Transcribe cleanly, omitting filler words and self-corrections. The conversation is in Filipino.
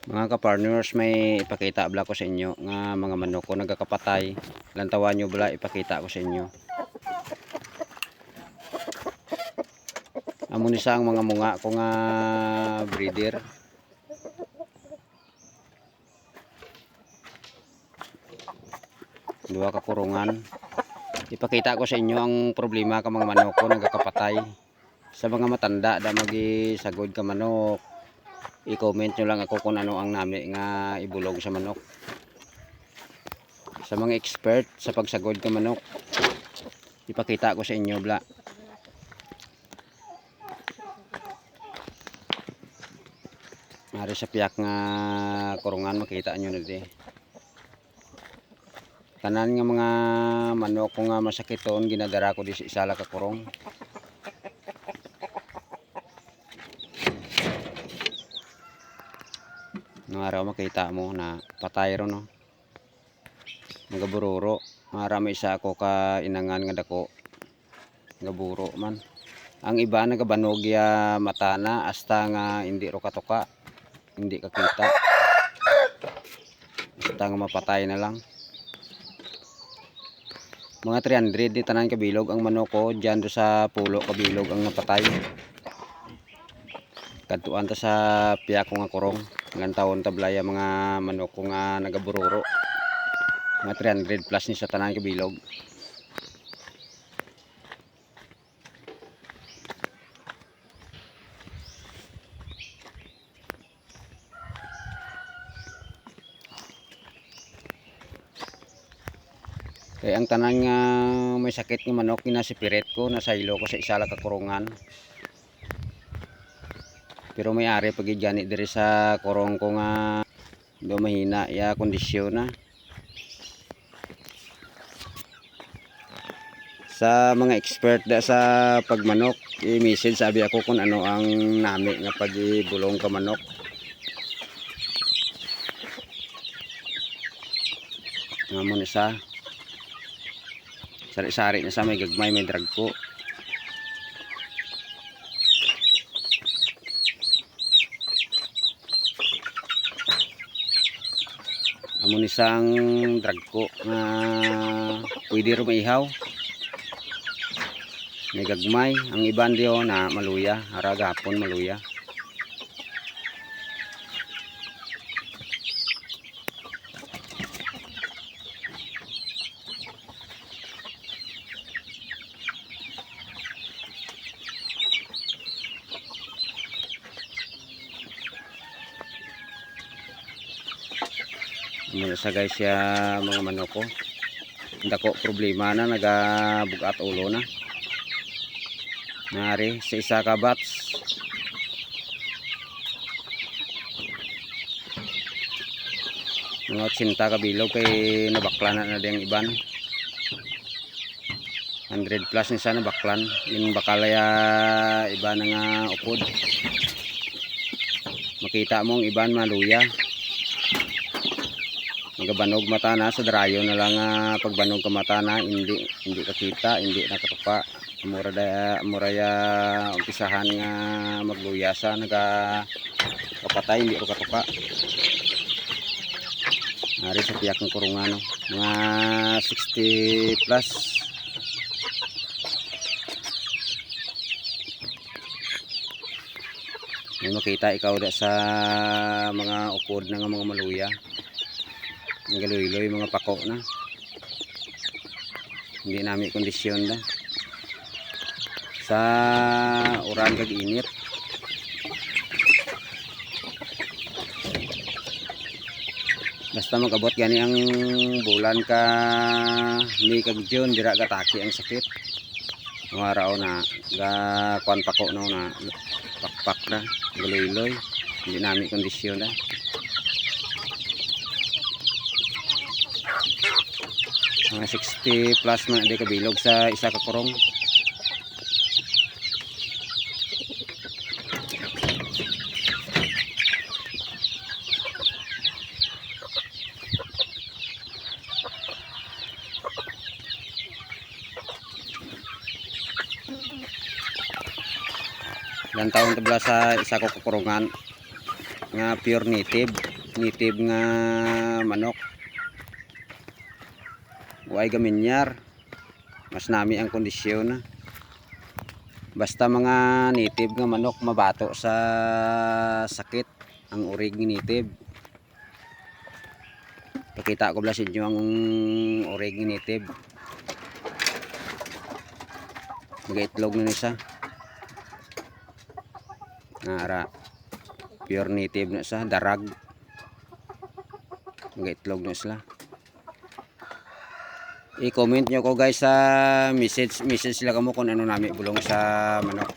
Mga ka-partners, may ipakita bala ko sa inyo nga mga manok ko nagkakapatay. Lantawan nyo bala ipakita ko sa inyo. Amo ni sa ang mga munga ko nga breeder. Dua ka kurungan. Ipakita ko sa inyo ang problema ka mga manok ko nagkakapatay. Sa mga matanda da magisagod ka manok, i-comment nyo lang ako kung ano ang nami nga ibulog sa manok. Sa mga expert sa pagsagod ka manok, ipakita ko sa inyo bla. Mari sa piyak nga kurungan makita nyo na di. Tanan nga mga manok ko nga masakiton ginadara ko di sa isala ka kurong. Nung araw makita mo na patay ro no. Nagabururo. Marami isa ako ka inangan nga dako. Nagaburo man. Ang iba nagabanog ya mata na hasta nga hindi ro katuka. Hindi kakita. Hasta nga mapatay na lang. Mga 300 di tanan kabilog ang manok ko. Diyan do sa pulo kabilog ang napatay. Kadtuan ta sa piyak ko nga kurong. Ilang taon tablaya mga manok ko nga nagabururo. Mga 300 plus ni sa tanan kabilog. Kaya ang tanan nga may sakit nga manok kinasipirit ko, nasaylo ko sa isala ka kurungan. Pero may ari pag idyan diri sa kurong ko nga do mahina ya kondisyon na. Sa mga expert da sa pagmanok, i-message sabi ako kung ano ang nami nga pagibulong ka manok. Nga mo na sa sari-sari na sa may gagmay, may dragko. Amo ni sang dragko nga pwede ro maihaw. May gagmay, ang iban diyo na maluya, ara gapon maluya. Muna sa guys ya mga manok ko. Dako problema na nagabugat ulo na. Nari sa isa ka bats. Mga 80 ka bilog kay nabaklan na diyang iban. 100 plus ni sana baklan. Yung bakalaya iba na nga upod. Makita mong iban maluya. Magabanog mata na sa drayo na lang pagbanog ka mata na hindi kakita, hindi nakatupa. Mura ya umpisahan nga magluya sa kapatay hindi ro katupa. Ari sa piyak ng kurungan no. Mga 60 plus. May makita ikaw da sa mga upod na nga mga maluya. Ang galuy-luy mga pako na. Hindi namin kondisyon na. Sa uran kag init. Basta magabot gani ang bulan ka May kag June dira gataki ang sakit. Mga araw na ga kuan pako na pakpak na galuy-luy. Hindi namin kondisyon na. Mga 60 plus man di kabilog sa isa ka kurong. Ilang taon tabla sa isa ko kurungan nga pure native. native nga manok. Huwag gaminyar. Mas nami ang kondisyon. Basta mga native nga manok mabato sa sakit ang urig ng native. Pakita ko bala sa inyo ang urig ng native. Mag-itlog na siya. Nara pure native na siya, darag. Mag-itlog na sila. I-comment nyo ko guys sa message sila kamo kung ano namin bulong sa manok.